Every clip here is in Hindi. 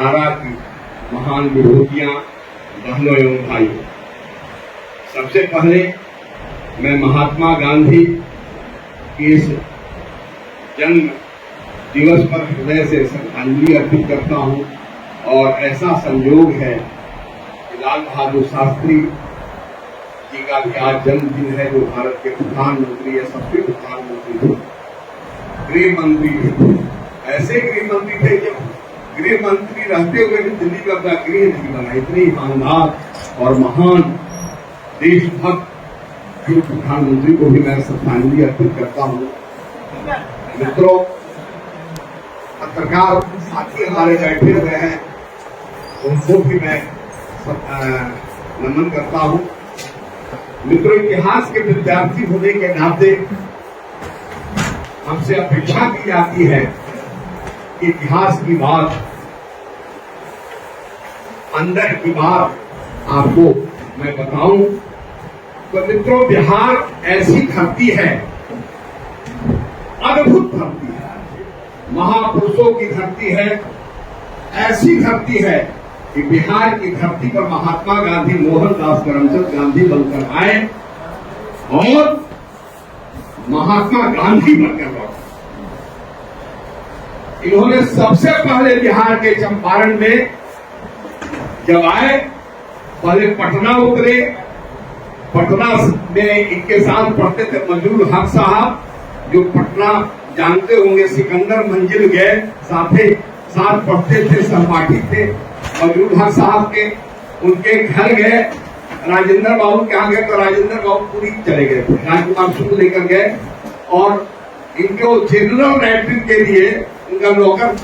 आरा की महान विभूतियां, बहनों एवं भाइयों, सबसे पहले मैं महात्मा गांधी के इस जन्म दिवस पर हृदय से श्रद्धांजलि अर्पित करता हूं। और ऐसा संयोग है कि लाल बहादुर शास्त्री जी का भी आज जन्मदिन है, जो भारत के प्रधानमंत्री है, सबसे प्रधानमंत्री थे, गृह मंत्री थे। ऐसे गृह मंत्री थे जो गृह मंत्री रहते हुए भी दिल्ली का अपना गृह नहीं बना। इतने ईमानदार और महान देशभक्त जो प्रधानमंत्री को भी मैं श्रद्धांजलि अर्पित करता हूँ। मित्रों, पत्रकार साथी हमारे बैठे हुए हैं, उनको भी मैं नमन करता हूँ। मित्रों, इतिहास के विद्यार्थी होने के नाते हमसे अपेक्षा की जाती है कि इतिहास की बात, अंदर की बात आपको मैं बताऊं। तो मित्रों, बिहार ऐसी धरती है, अद्भुत धरती है, महापुरुषों की धरती है। ऐसी धरती है कि बिहार की धरती पर महात्मा गांधी, मोहनदास करमचंद गांधी बनकर आए और महात्मा गांधी बनकर लौटे। इन्होंने सबसे पहले बिहार के चंपारण में जब आए, पहले पटना उतरे। पटना में इनके साथ पढ़ते थे मजरूल हक साहब, जो पटना जानते होंगे, सिकंदर मंजिल गए, साथ पढ़ते थे, सहपाठी थे मजरूल हक साहब के। उनके घर गए, राजेंद्र बाबू के यहाँ गए तो राजेंद्र बाबू पूरी चले गए थे, राजकुमार शुक्ल लेकर गए और इनको जनरल लैट्रिन के लिए उनका नौकर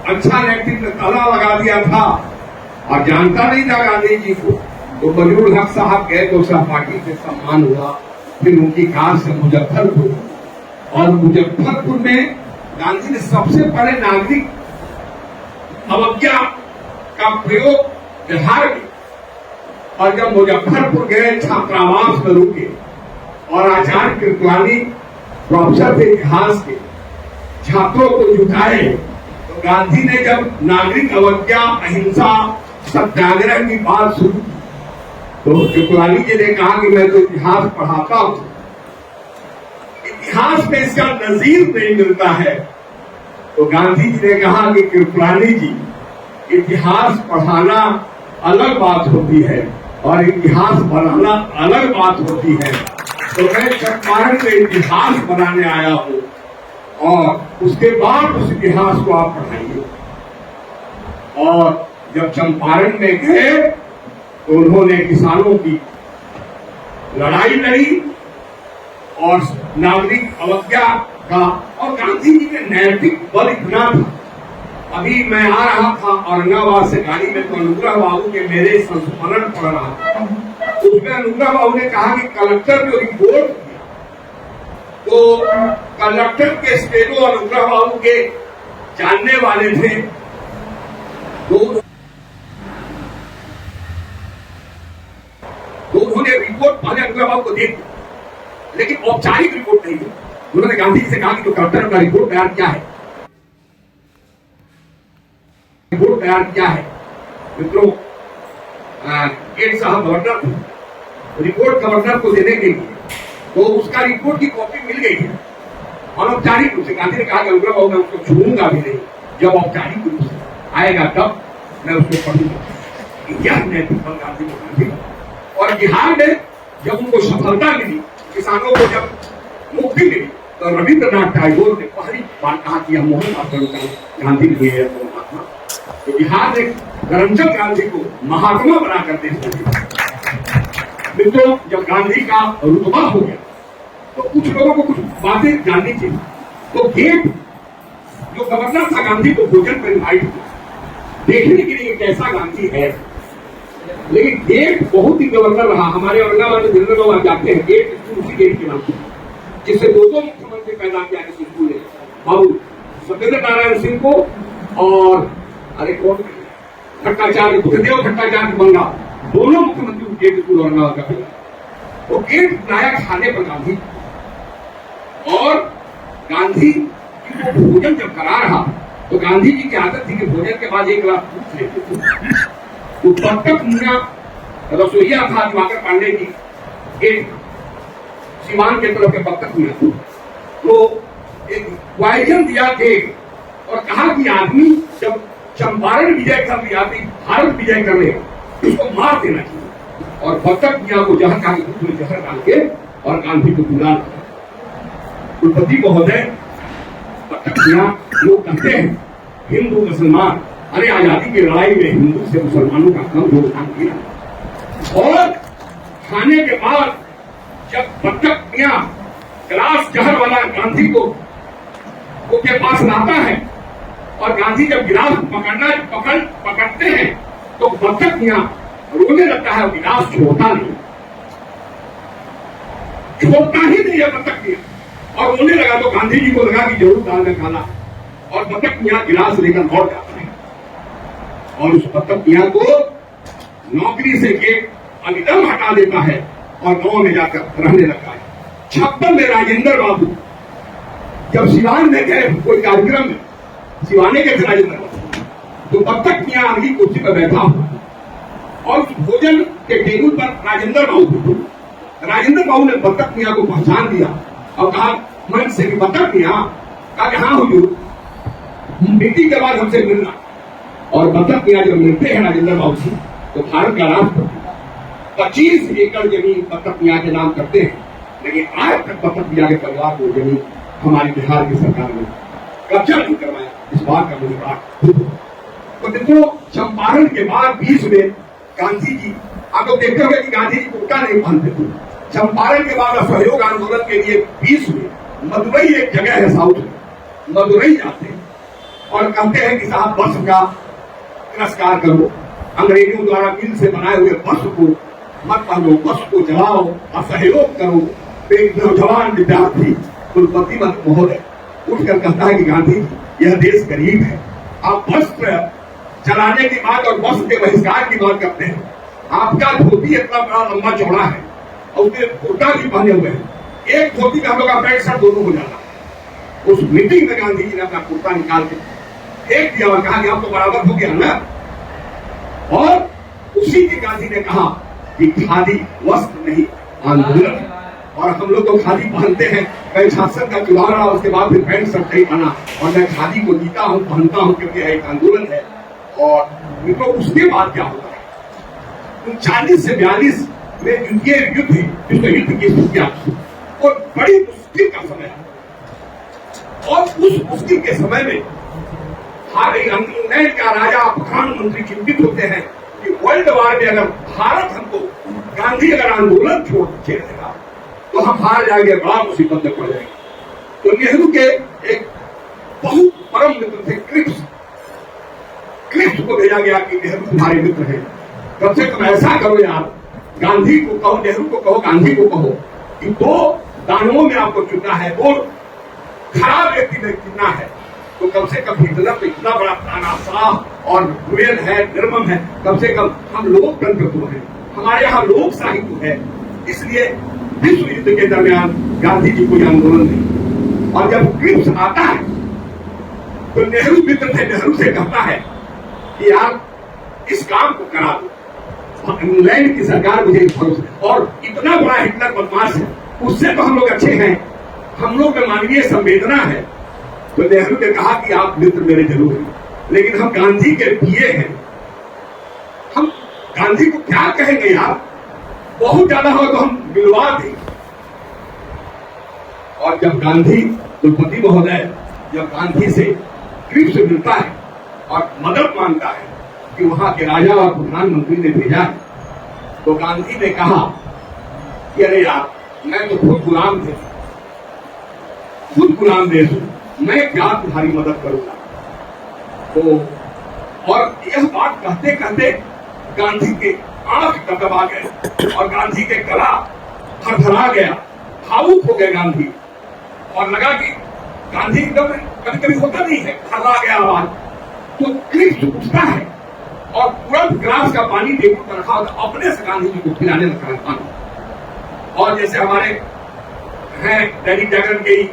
अच्छा लैट्रिन में ताला लगा दिया था और जानता नहीं था गांधी जी को। तो मजरूल हक साहब गए तो सहपाठी से सम्मान हुआ। फिर उनकी कार से मुजफ्फरपुर, और मुजफ्फरपुर में गांधी ने सबसे पहले नागरिक अवज्ञा का प्रयोग बिहार में, और जब मुजफ्फरपुर गए छात्रावास में रुके और आचार्य कृपलानी प्रोफेसर थे इतिहास के, छात्रों को जुटाए, तो गांधी ने जब नागरिक अवज्ञा, अहिंसा, सत्याग्रह की बात शुरू की, तो कृपलानी जी ने कहा कि मैं तो इतिहास पढ़ाता हूं, इतिहास में इसका नजीर नहीं मिलता है। तो गांधी जी ने कहा कि कृपलानी जी, इतिहास पढ़ाना अलग बात होती है और इतिहास बनाना अलग बात होती है। तो मैं चंपारण में इतिहास बनाने आया हूं और उसके बाद उस इतिहास को आप पढ़ाइए। और जब चंपारण में गए तो उन्होंने किसानों की लड़ाई लड़ी और नागरिक अवज्ञा का, और गांधी जी के नैतिक बल इतना था। अभी मैं आ रहा था औरंगाबाद से गाड़ी में, तो अनुग्रह बाबू के मेरे संस्मरण पढ़ रहा था। उसमें अनुग्रह बाबू ने कहा कि कलेक्टर जो रिपोर्ट किया, तो कलेक्टर के स्टेनो अनुग्रह बाबू के जानने वाले थे। तो उन्होंने रिपोर्ट पहले अनुग्रह बाबू को दे दी, लेकिन औपचारिक रिपोर्ट नहीं दी। उन्होंने गांधी जी से कहा कि जो कलेक्टर का रिपोर्ट तैयार किया है, मित्रों, गेट साहब गवर्नर थे, रिपोर्ट गवर्नर को देने के लिए, तो उसका रिपोर्ट की कॉपी मिल गई है अनौपचारिक रूप से। गांधी ने कहा कि अनुग्रह बाबू मैं उसको छूऊंगा भी नहीं, जब औपचारिक रूप से आएगा तब मैं उसको पढ़ूंगा। यह नैतिक बल गांधी को मिली। और बिहार में जब उनको सफलता मिली, किसानों को जब मुक्ति मिली, तो रविंद्रनाथ टैगोर ने पहली बार कहा कि यह मोहनदास गांधी हुए है महात्मा। तो बिहार ने करमचंद गांधी को महात्मा बनाकर देश को दिया। मित्रों, जब गांधी का रुतबा हो गया तो कुछ लोगों को कुछ बातें जाननी चाहिए। तो गेट जो गवर्नर था, गांधी को भोजन पर इनवाइट किया देखने के लिए कैसा गांधी है, लेकिन गेट बहुत ही गवर्नर रहा। हमारे औरंगाबाद में जितने लोग जाते हैं, गेट स्कूल उसी गेट के नाम से, जिससे दो मुख्यमंत्री पैदा किया किसी स्कूल ने, बाबू सत्येंद्र नारायण सिंह को और अरे कौन भट्टाचार्य, बुद्धदेव भट्टाचार्य बंगा, दोनों मुख्यमंत्री गेट स्कूल औरंगाबाद का पैदा। वो गेट लाया खाने पर गांधी, और गांधी भोजन जब करा रहा तो गांधी जी की आदत थी कि भोजन के बाद एक गिलास लेते थे। तो बत्तख मियां रसोईया था दिवाकर पांडे की, एक सीमान के तरफ के बत्तख मियां थे। तो एक वायजन दिया केक और कहा कि आदमी जब चंपारण विजय कर लिया, भारत विजय कर लिया, इसको मार देना चाहिए। और बत्तख मियां को जहर खा के जहर डाल के और गांधी को बुला कुलपति महोदय, बत्तख मियां लोग कहते हैं हिंदू मुसलमान, अरे आजादी की लड़ाई में हिंदू से मुसलमानों का कम योगदान दिया। और खाने के बाद जब बत्तख मियां गिलास जहर वाला गांधी को के पास लाता है और गांधी जब गिलास पकड़ते हैं तो बत्तख मियां रोने लगता है, गिलास छोड़ता ही नहीं है बत्तख मियां, और रोने लगा तो गांधी जी को लगा कि जरूर दाल में खाना, और बत्तख मियां गिलास लेकर लौट जाता है और उस बत्तख मियां को नौकरी से एकदम हटा देता है और गांव में जाकर रहने लगता है। 56 में राजेंद्र बाबू जब सिवान में गए कोई कार्यक्रम में, सिवाने के थे राजेंद्र बाबू, तो बत्तख मियां अगली कुर्सी पर बैठा हुआ और उस भोजन के टेबल पर राजेंद्र बाबू ने बत्तख मियां को पहचान दिया और कहा मन से कि बत्तख मियां का हाँ हुजूर, मीटिंग के बाद हमसे मिलना। और बत्तख मियां जब मिलते हैं राजेंद्र बाबू से तो भारत का राष्ट्रपति 25 एकड़ जमीन बत्तख मियां के नाम करते हैं, लेकिन आज तक बत्तख मियां के परिवार को जमीन हमारी बिहार की सरकार ने कब्जा नहीं करवाया। इस बात का मुझे बड़ा दुख है। तो देखो, चंपारण के बाद 20 में गांधी जी, आप लोग देखते हुए कि गांधी जी कुर्ता नहीं पहनते थे। चंपारण के बाद असहयोग आंदोलन के लिए 20 में मदुरई एक जगह है साउथ में, मदुरई जाते हैं और कहते हैं कि साहब बस का तिरस्कार करो, अंग्रेजों द्वारा मिल से बनाए हुए बस को मत पहनो, बस को जलाओ, असहयोग करो। एक नौजवान विद्यार्थी कुलपति महोदय उठकर कहता है कि गांधी जी, यह देश गरीब है, आप बस जलाने की बात और बस के बहिष्कार की बात करते हैं। आपका धोती इतना बड़ा लंबा चौड़ा है और उसके कुर्ता भी पहने हुए हैं, एक धोती में हम लोग का पैंट शर्ट दोनों हो जाता। उस मीटिंग में गांधी जी ने अपना कुर्ता निकाल के फेंक दिया और कहा कि आप तो बराबर हो गया ना। और उसी के गांधी ने कहा कि खादी वस्त्र नहीं आंदोलन है, और हम लोग तो खादी पहनते हैं। मैं शासन का चुनाव रहा, उसके बाद फिर पैंट शर्ट नहीं पहना और मैं खादी को जीता हूं, पहनता हूं, क्योंकि एक आंदोलन है। और तो उसके बाद क्या होता है, 40 से 42 में ये युद्ध है, जिसको युद्ध की स्थितियां और बड़ी मुश्किल का समय है। और उस मुश्किल के समय में इंग्लैंड का राजा प्रधानमंत्री चिंतित होते हैं कि वर्ल्ड वार में अगर भारत हमको गांधी अगर आंदोलन छोड़ देगा तो हम हार जाएंगे, बड़ा मुसीबत में पड़ जाएंगे। तो नेहरू के एक बहुत परम मित्र थे क्लिप्स को भेजा गया कि नेहरू तुम्हारे मित्र हैं, कम से कम ऐसा करो यार, गांधी को कहो, नेहरू को कहो, गांधी को कहो कि 2 दानवों में आपको चुनना है, 2 खराब व्यक्ति में चुनना है। तो कम से कम हिटलर तो इतना बड़ा तानाशाह और क्रूएल है, निर्मम है, कम से कम हम लोकतंत्र तो है, हमारे यहाँ लोकशाही तो है। इसलिए विश्व युद्ध के दरमियान गांधी जी को आंदोलन नहीं। और जब क्लिप्स आता है तो नेहरू मित्र थे, नेहरू से कहता है कि आप इस काम को करा दो, इंग्लैंड की सरकार मुझे भरोसा, और इतना बड़ा हिटलर बदमाश है, उससे तो हम लोग अच्छे हैं, हम लोग में मानवीय संवेदना है। तो नेहरू ने कहा कि आप मित्र मेरे जरूर हैं, लेकिन हम गांधी के पिए हैं, हम गांधी को क्या कहेंगे यार, बहुत ज्यादा हो तो हम मिलवा दें। और जब गांधी कुलपति महोदय जब गांधी से क्लिप्स मिलता है और मदद मांगता है कि वहां के राजा और प्रधानमंत्री ने भेजा है, तो गांधी ने कहा कि अरे यार, मैं तो खुद गुलाम देश हूं, मैं क्या तुम्हारी मदद करूंगा। तो और यह बात कहते कहते गांधी के आंख दबदबा गए और गांधी के गला थरथरा गया, भावुक हो गए गांधी, और लगा कि गांधी एकदम कभी कभी होता नहीं है, थर्रा गया आवाज। तो क्लिप्स उठता है और तुरंत ग्लास का पानी टेबल पर रखा होता, अपने से गांधी जी को पिलाने लगता है पानी। और जैसे हमारे हैं दैनिक जागरण के ही,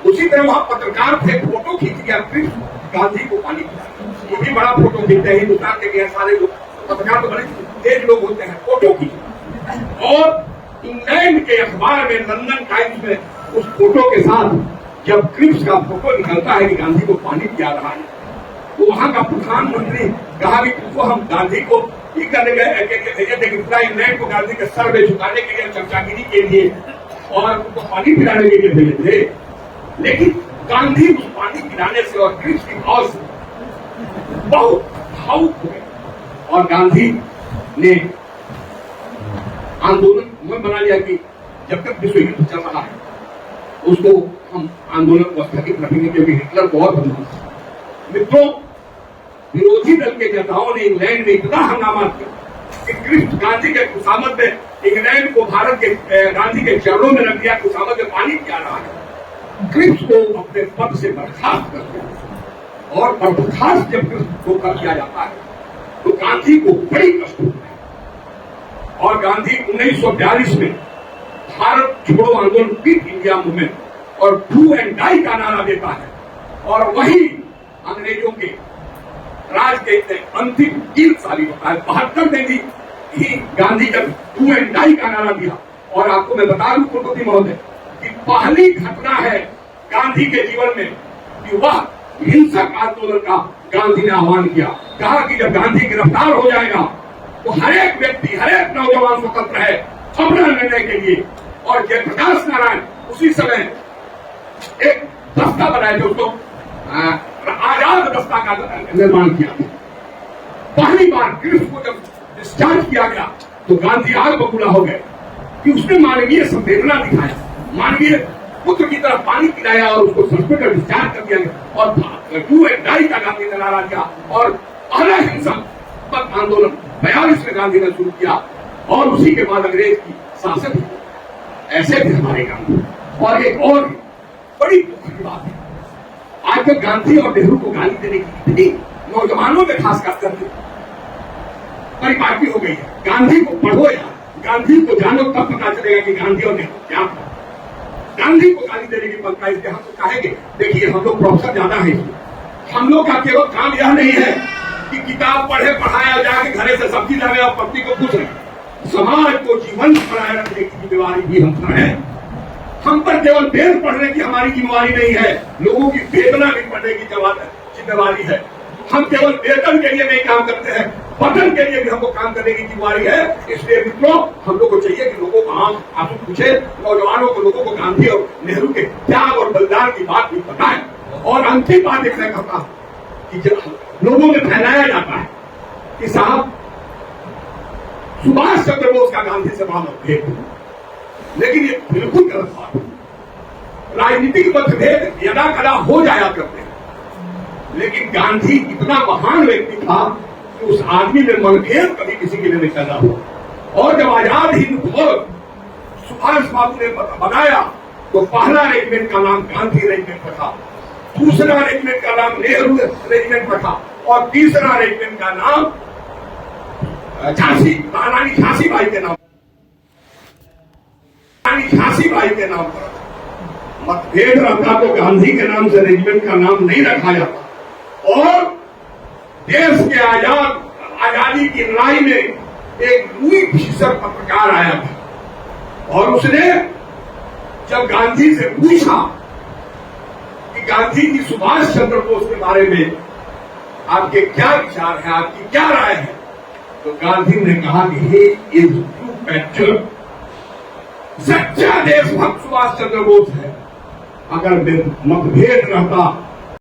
उसी तरह वहां पत्रकार थे, फोटो खींच गया, क्लिप्स गांधी को पानी पिलाया। ये भी बड़ा फोटो खींचते हैं। हिंदुस्तान के ढेर सारे लोग, पत्रकार तो बड़े तेज लोग होते हैं, फोटो खींचते। और इंग्लैंड के अखबार में, लंदन टाइम्स में, उस फोटो के साथ जब क्रिप्स का फोटो निकलता है कि गांधी को पानी पिया रहा है, तो वहां का प्रधानमंत्री कहा कि तुमको हम गांधी को ये करने गए, पूरा इंग्लैंड को गांधी के सर में झुकाने के लिए, चमचागिरी के लिए और उनको पानी पिलाने के लिए भेजे थे। लेकिन गांधी उस पानी पिलाने से और क्रिप्स की भाव से बहुत भावुक हो गए और गांधी ने आंदोलन में बना लिया कि जब तक विश्व युद्ध चल रहा है उसको हम आंदोलन को स्थगित रखेंगे, क्योंकि हिटलर को और बदमाश। मित्रों, विरोधी दल के नेताओं ने इंग्लैंड में इतना हंगामा किया कि क्रिप्स गांधी के खुशामद में इंग्लैंड को भारत के गांधी के चरणों में रख दिया, खुशामद में पानी पिया रहा है। क्रिप्स को अपने पद से बर्खास्त कर दिया और बर्खास्त जब क्रिप्स को कर दिया जाता है तो गांधी को बड़ी कष्ट होता है। और गांधी 1942 में भारत छोड़ो आंदोलन, क्विट इंडिया मूवमेंट और डू एंड डाई का नारा देता है और वही अंग्रेजों के राज के अंतिम 3 साल होता है। 72 में भी गांधी जब डू एंड डाई का नारा दिया। और आपको मैं बता दूं कुलपति महोदय कि पहली घटना है गांधी के जीवन में कि वह हिंसक आंदोलन का गांधी ने आह्वान किया। कहा कि जब गांधी गिरफ्तार हो जाएगा तो हर एक व्यक्ति, हर एक नौजवान स्वतंत्र है अपना निर्णय के लिए। और जयप्रकाश नारायण उसी समय एक दस्ता बनाए थे, उसको आजाद दस्ता का निर्माण किया। पहली बार क्रिप्स को जब डिस्चार्ज किया गया तो गांधी आग बबूला हो गए कि उसने मानवीय संवेदना दिखाया, मानवीय पुत्र की तरफ पानी पिलाया और उसको सड़क पर डिस्चार्ज कर दिया गया। और डू एंड डाई का गांधी ने नारा दिया और पहला हिंसक आंदोलन 42 में गांधी ने शुरू किया और उसी के बाद अंग्रेज की शासन। ऐसे थे हमारे गांधी। और एक और बड़ी दुख की बात है, आज तक गांधी और नेहरू को गाली देने की इतनी नौजवानों में खास कर परिपाटी हो गई है। गांधी को पढ़ो या गांधी को जानो, तब पता चलेगा कि गांधी और नेहरू क्या था। गांधी को गाली देने की पंक्ति इसलिए हम तो कहेंगे, देखिए हम लोग प्रोफेसर ज्यादा है, हम लोग का केवल काम यह नहीं है कि किताब पढ़े पढ़ाया जाके घरे से सब्जी लावे और पत्नी को पूछ रहे। समाज को जीवंत बनाए रखने की जिम्मेवारी भी हम पर है। हम पर केवल वेद पढ़ने की हमारी जिम्मेवारी नहीं है, लोगों की वेदना भी पढ़ने की जिम्मेवारी है। हम केवल वेतन के लिए नहीं काम करते हैं, पठन के लिए भी हमको काम करने की जिम्मेवारी है। इसलिए मित्रों, हम लोग को चाहिए कि लोगों को आप पूछे, नौजवानों को, लोगों को गांधी और नेहरू के त्याग और बलिदान की बात भी बताएं। और अंतिम बात एक मैं कहता हूं कि जब लोगों में फैलाया जाता है कि साहब सुभाष चंद्र बोस का गांधी से बड़ा मतभेद है, लेकिन ये बिल्कुल गलत बात है। राजनीतिक मतभेद यदा कदा हो जाया करते हैं, लेकिन गांधी इतना महान व्यक्ति था कि उस आदमी में मतभेद कभी किसी के लिए नहीं पैदा हुआ। और जब आजाद हिंद फौज सुभाष बाबू ने बनाया तो पहला रेजिमेंट का नाम गांधी रेजिमेंट रखा, दूसरा रेजिमेंट का नाम नेहरू रेजिमेंट रखा और तीसरा रेजिमेंट का नाम झांसी, महारानी झांसी बाई के नाम, झांसी बाई के नाम पर। मतभेद रहता तो गांधी के नाम से रेजिमेंट का नाम नहीं रखा जाता। और देश के आजादी की लड़ाई में एक लुई फिशर पत्रकार आया था और उसने जब गांधी से पूछा कि गांधी जी सुभाष चंद्र बोस के बारे में आपके क्या विचार है, आपकी क्या राय है, तो गांधी ने कहा कि ही इज ट्रू पैट्रियट, सच्चा देशभक्त सुभाष चंद्र बोस है। अगर मतभेद रहता